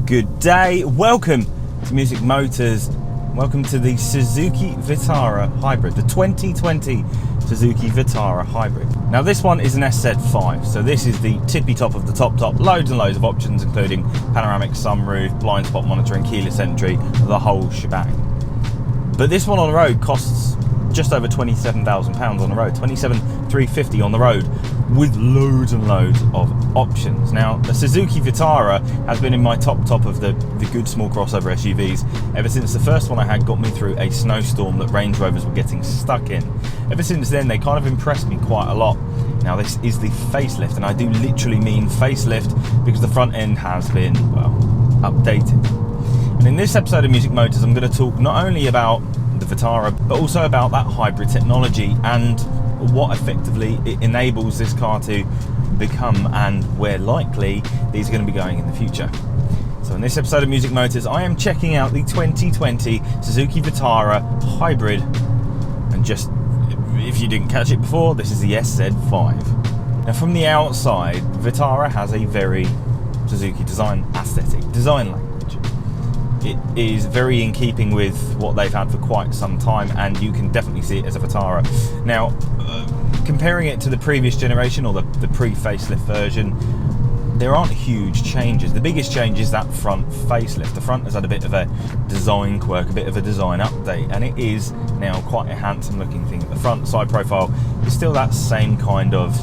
Good day, welcome to Music Motors. Welcome to the Suzuki Vitara Hybrid, the 2020 Suzuki Vitara Hybrid. Now this one is an SZ5, so this is the tippy top of the top, loads and loads of options including panoramic sunroof, blind spot monitoring, keyless entry, the whole shebang. But this one on the road costs just over £27,000 on the road, £27,350 on the road, with loads and loads of options. Now, the Suzuki Vitara has been in my top of the good small crossover SUVs ever since the first one I had got me through a snowstorm that Range Rovers were getting stuck in. Ever since then, they kind of impressed me quite a lot. Now, this is the facelift, and I do literally mean facelift because the front end has been, well, updated. And in this episode of Music Motors, I'm going to talk not only about the Vitara, but also about that hybrid technology and what effectively it enables this car to become and where likely these are going to be going in the future. So in this episode of Music Motors, I am checking out the 2020 Suzuki Vitara Hybrid, and just if you didn't catch it before, this is the SZ5. Now from the outside, Vitara has a very Suzuki design aesthetic, design language. It is very in keeping with what they've had for quite some time, and you can definitely see it as a Vitara. Now, comparing it to the previous generation or the pre-facelift version, there aren't huge changes. The biggest change is that front facelift. The front has had a bit of a design quirk, a bit of a design update, and it is now quite a handsome looking thing at the front. Side profile is still that same kind of,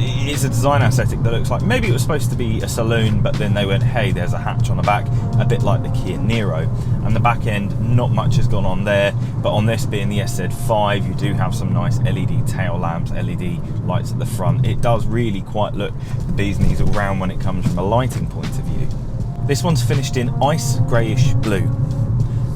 it's a design aesthetic that looks like maybe it was supposed to be a saloon, but then they went, hey, there's a hatch on the back, a bit like the Kia Niro. And the back end, not much has gone on there, but on this being the SZ5, you do have some nice LED tail lamps, LED lights at the front. It does really quite look the bee's knees all round when it comes from a lighting point of view. This one's finished in ice greyish blue,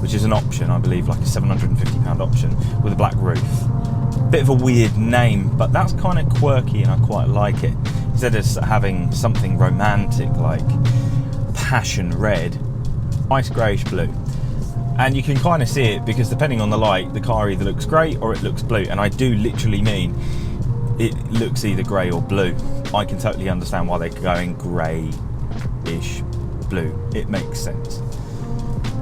which is an option, I believe, like a £750 option with a black roof. Bit of a weird name, but that's kind of quirky and I quite like it. Instead of having something romantic like passion red, ice greyish blue. And you can kind of see it because depending on the light, the car either looks grey or it looks blue. And I do literally mean it looks either grey or blue. I can totally understand why they're going greyish blue. It makes sense.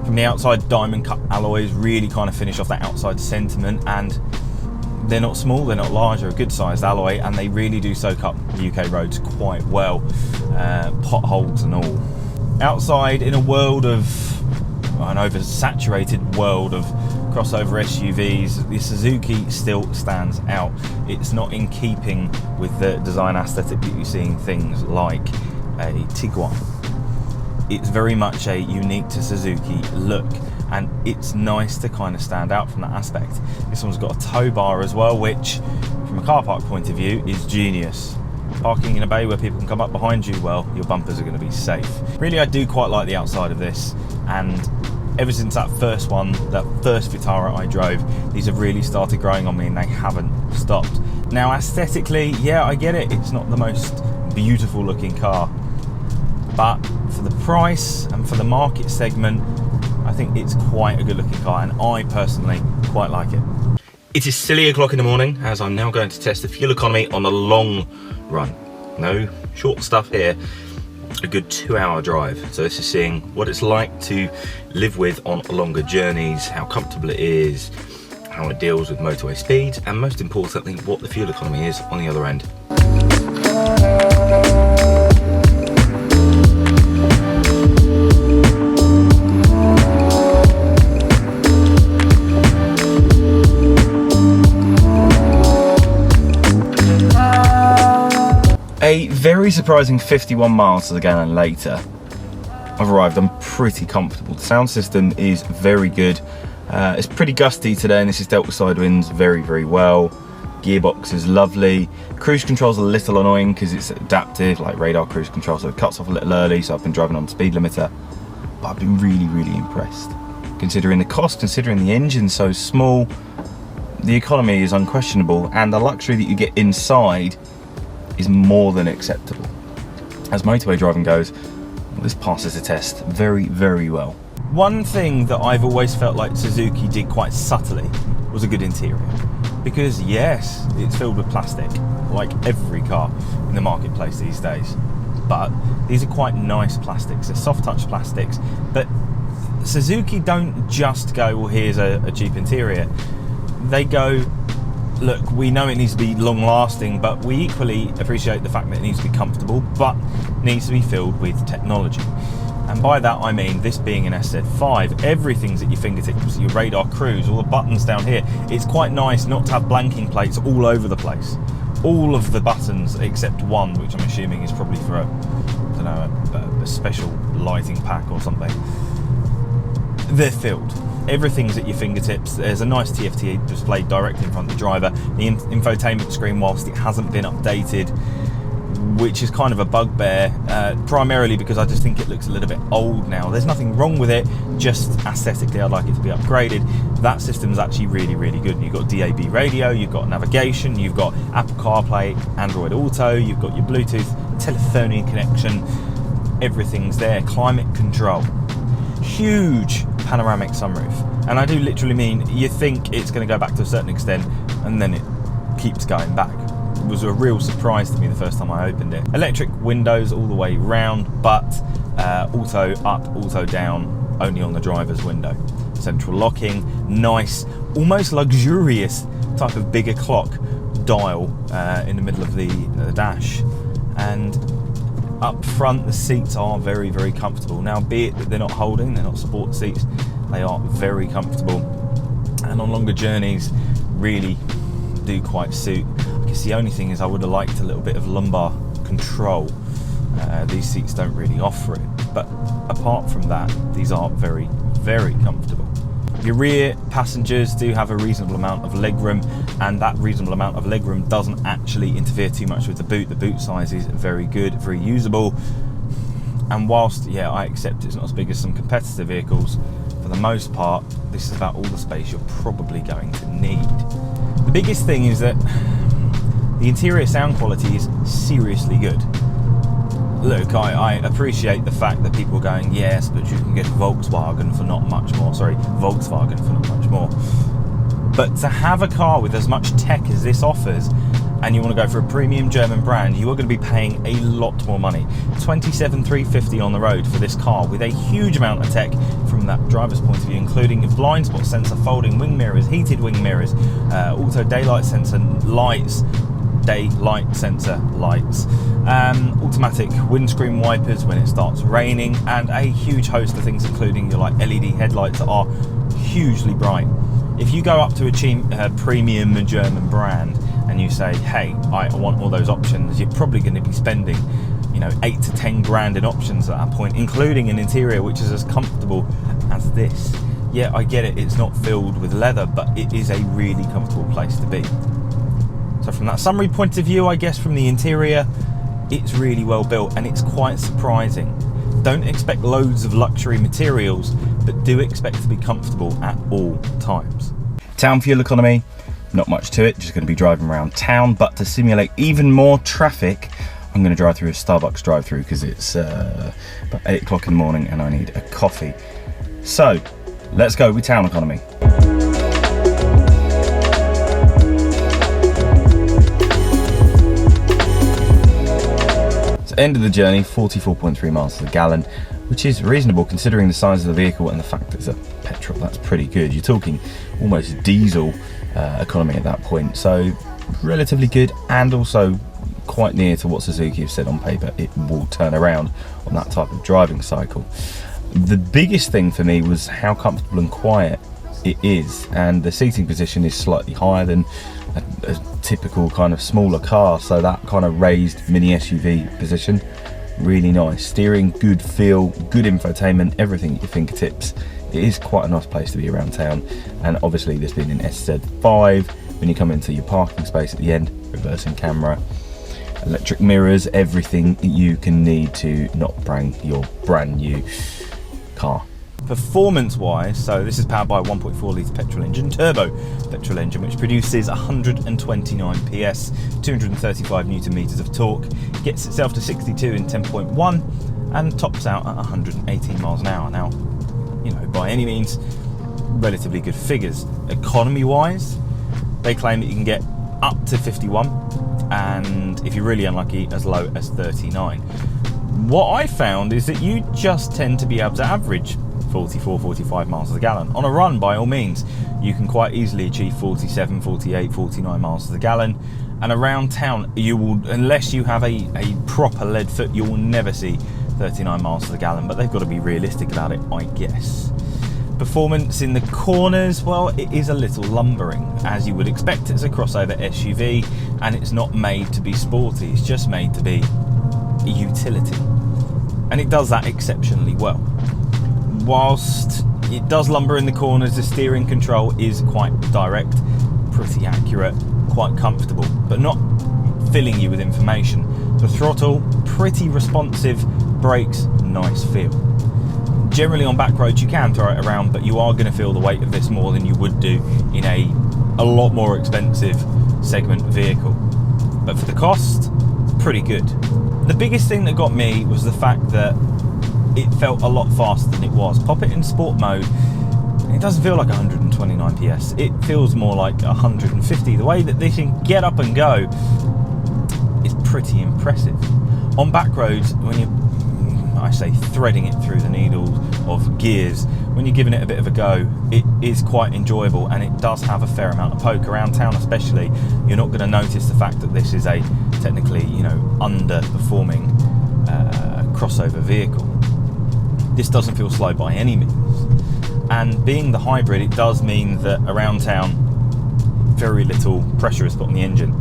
From the outside, diamond cut alloys really kind of finish off that outside sentiment, and they're not small, they're not large, they're a good sized alloy, and they really do soak up the UK roads quite well, potholes and all. Outside, in a world of, an oversaturated world of crossover SUVs, the Suzuki still stands out. It's not in keeping with the design aesthetic that you see in things like a Tiguan. It's very much a unique to Suzuki look, and it's nice to kind of stand out from that aspect. This one's got a tow bar as well, which from a car park point of view is genius. Parking in a bay where people can come up behind you, well, your bumpers are going to be safe. Really, I do quite like the outside of this, and ever since that first one, that first Vitara I drove, these have really started growing on me and they haven't stopped. Now aesthetically, yeah, I get it, it's not the most beautiful looking car, but for the price and for the market segment, I think it's quite a good looking car, and I personally quite like it. It is silly o'clock in the morning as I'm now going to test the fuel economy on a long run. No short stuff here, a good 2-hour drive. So this is seeing what it's like to live with on longer journeys, how comfortable it is, how it deals with motorway speeds, and most importantly, what the fuel economy is on the other end. A very surprising 51 miles to the gallon later, I've arrived. I'm pretty comfortable. The sound system is very good. It's pretty gusty today, and this is dealt with side winds very, very well. Gearbox is lovely. Cruise control's a little annoying because it's adaptive, like radar cruise control, so it cuts off a little early, so I've been driving on the speed limiter. But I've been really, really impressed. Considering the cost, considering the engine's so small, the economy is unquestionable, and the luxury that you get inside is more than acceptable. As motorway driving goes, this passes the test very, very well. One thing that I've always felt like Suzuki did quite subtly was a good interior. Because yes, it's filled with plastic, like every car in the marketplace these days. but these are quite nice plastics. They're soft touch plastics, but Suzuki don't just go, well, here's a cheap interior. They go, look, we know it needs to be long lasting, but we equally appreciate the fact that it needs to be comfortable, but needs to be filled with technology. And by that I mean, this being an SZ5, everything's at your fingertips, your radar cruise, all the buttons down here. It's quite nice not to have blanking plates all over the place. All of the buttons except one, which I'm assuming is probably for a special lighting pack or something. They're filled. Everything's at your fingertips. There's a nice TFT display directly in front of the driver. The infotainment screen, whilst it hasn't been updated, which is kind of a bugbear, primarily because I just think it looks a little bit old now. There's nothing wrong with it, just aesthetically I'd like it to be upgraded. That system's actually really, really good. You've got DAB radio, you've got navigation, you've got Apple CarPlay, Android Auto, you've got your Bluetooth telephony connection, everything's there. Climate control, huge panoramic sunroof, and I do literally mean, you think it's going to go back to a certain extent and then it keeps going back. It was a real surprise to me the first time I opened it. Electric windows all the way round, but auto up, auto down, only on the driver's window. Central locking, nice, almost luxurious type of bigger clock dial in the middle of the dash. And up front, the seats are very, very comfortable. Now, be it that they're not holding, they're not sport seats, they are very comfortable. And on longer journeys, really do quite suit. I guess the only thing is I would have liked a little bit of lumbar control. These seats don't really offer it. But apart from that, these are very, very comfortable. Your rear passengers do have a reasonable amount of legroom, and that reasonable amount of legroom doesn't actually interfere too much with the boot. The boot size is very good, very usable. And whilst, yeah, I accept it's not as big as some competitor vehicles, for the most part, this is about all the space you're probably going to need. The biggest thing is that the interior sound quality is seriously good. Look, I appreciate the fact that people are going, yes, but you can get Volkswagen for not much more. Sorry, Volkswagen for not much more. But to have a car with as much tech as this offers, and you want to go for a premium German brand, you are going to be paying a lot more money. 27,350 on the road for this car with a huge amount of tech from that driver's point of view, including a blind spot sensor, folding wing mirrors, heated wing mirrors, auto daylight sensor lights, daylight sensor lights, automatic windscreen wipers when it starts raining, and a huge host of things, including your LED headlights that are hugely bright. If you go up to a premium German brand and you say, hey, I want all those options, you're probably going to be spending, 8 to 10 grand in options at that point, including an interior which is as comfortable as this. Yeah, I get it, it's not filled with leather, but it is a really comfortable place to be. So from that summary point of view, I guess from the interior, it's really well built and it's quite surprising. Don't expect loads of luxury materials, but do expect to be comfortable at all times. Town fuel economy, not much to it, just going to be driving around town, but to simulate even more traffic, I'm going to drive through a Starbucks drive-through because it's about 8 o'clock in the morning and I need a coffee. So let's go with town economy. End of the journey, 44.3 miles to the gallon, which is reasonable considering the size of the vehicle and the fact that it's a petrol. That's pretty good. You're talking almost diesel economy at that point, so relatively good, and also quite near to what Suzuki have said on paper it will turn around on that type of driving cycle. The biggest thing for me was how comfortable and quiet it is, and the seating position is slightly higher than a typical kind of smaller car, so that kind of raised mini SUV position, really nice. Steering, good feel, good infotainment, everything at your fingertips. It is quite a nice place to be around town, and obviously this being an SZ5, when you come into your parking space at the end, reversing camera, electric mirrors, everything you can need to not bring your brand new car. Performance wise, so this is powered by a 1.4 litre petrol engine, turbo petrol engine, which produces 129 PS, 235 newton meters of torque, gets itself to 62 in 10.1 and tops out at 118 miles an hour. Now, by any means, relatively good figures. Economy wise, they claim that you can get up to 51 and if you're really unlucky, as low as 39. What I found is that you just tend to be able to average 44, 45 miles a gallon. On a run, by all means, you can quite easily achieve 47, 48, 49 miles a gallon. And around town, you will, unless you have a proper lead foot, you will never see 39 miles a gallon, but they've got to be realistic about it, I guess. Performance in the corners, well, it is a little lumbering, as you would expect. It's a crossover SUV, and it's not made to be sporty, it's just made to be a utility. And it does that exceptionally well. Whilst it does lumber in the corners, the steering control is quite direct, pretty accurate, quite comfortable, but not filling you with information. The throttle, pretty responsive, brakes, nice feel. Generally on back roads you can throw it around, but you are going to feel the weight of this more than you would do in a lot more expensive segment vehicle. But for the cost, pretty good. The biggest thing that got me was the fact that it felt a lot faster than it was. Pop it in sport mode, it doesn't feel like 129 PS. It feels more like 150. The way that this can get up and go is pretty impressive. On back roads, when you're, I say, threading it through the needles of gears, when you're giving it a bit of a go, it is quite enjoyable, and it does have a fair amount of poke. Around town especially, you're not going to notice the fact that this is a technically, underperforming crossover vehicle. This doesn't feel slow by any means. And being the hybrid, it does mean that around town, very little pressure is put on the engine.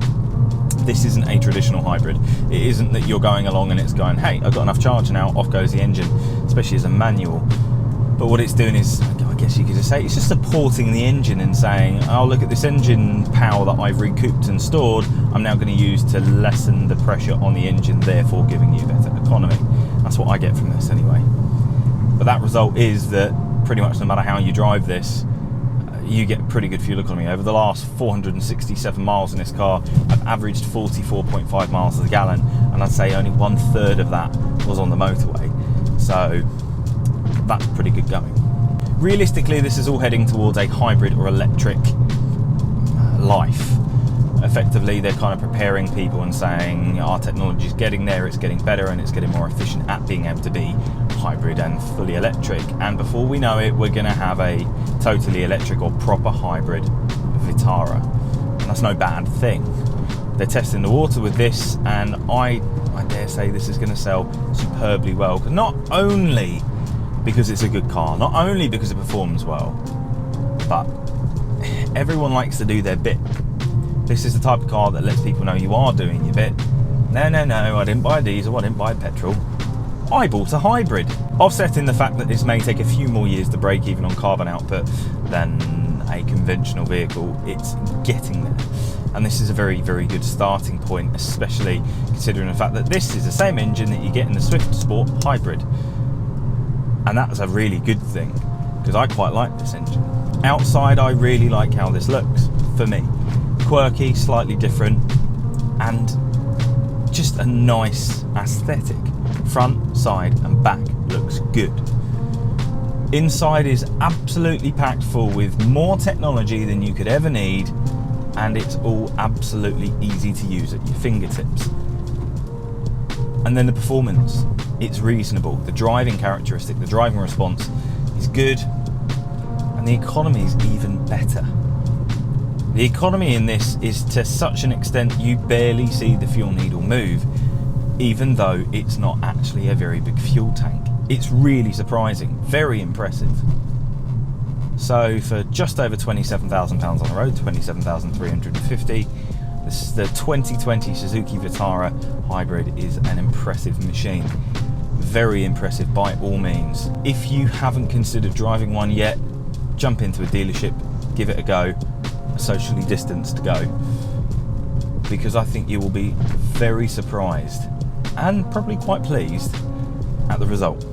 This isn't a traditional hybrid. It isn't that you're going along and it's going, hey, I've got enough charge now, off goes the engine, especially as a manual. But what it's doing is, I guess you could just say, it's just supporting the engine and saying, oh, look at this engine power that I've recouped and stored, I'm now going to use to lessen the pressure on the engine, therefore giving you better economy. That's what I get from this anyway. But that result is that pretty much no matter how you drive this, you get pretty good fuel economy. Over the last 467 miles in this car, I've averaged 44.5 miles a gallon, and I'd say only 1/3 of that was on the motorway. So that's pretty good going. Realistically, this is all heading towards a hybrid or electric life. Effectively, they're kind of preparing people and saying our technology is getting there, it's getting better, and it's getting more efficient at being able to be hybrid and fully electric. And before we know it, we're going to have a totally electric or proper hybrid Vitara. And that's no bad thing. They're testing the water with this, and I dare say this is going to sell superbly well. Not only because it's a good car, not only because it performs well, but everyone likes to do their bit. This is the type of car that lets people know you are doing your bit. No, I didn't buy a diesel, I didn't buy a petrol. I bought a hybrid. Offsetting the fact that this may take a few more years to break even on carbon output than a conventional vehicle, it's getting there. And this is a very, very good starting point, especially considering the fact that this is the same engine that you get in the Swift Sport Hybrid. And that's a really good thing, because I quite like this engine. Outside, I really like how this looks, for me. Quirky, slightly different, and just a nice aesthetic. Front, side and back looks good. Inside is absolutely packed full with more technology than you could ever need, and it's all absolutely easy to use at your fingertips. And then the performance, it's reasonable. The driving characteristic, the driving response is good, and the economy is even better. The economy in this is to such an extent you barely see the fuel needle move, even though it's not actually a very big fuel tank. It's really surprising, very impressive. So for just over £27,000 on the road, 27,350, the 2020 Suzuki Vitara Hybrid is an impressive machine. Very impressive by all means. If you haven't considered driving one yet, jump into a dealership, give it a go, a socially distanced go, because I think you will be very surprised and probably quite pleased at the result.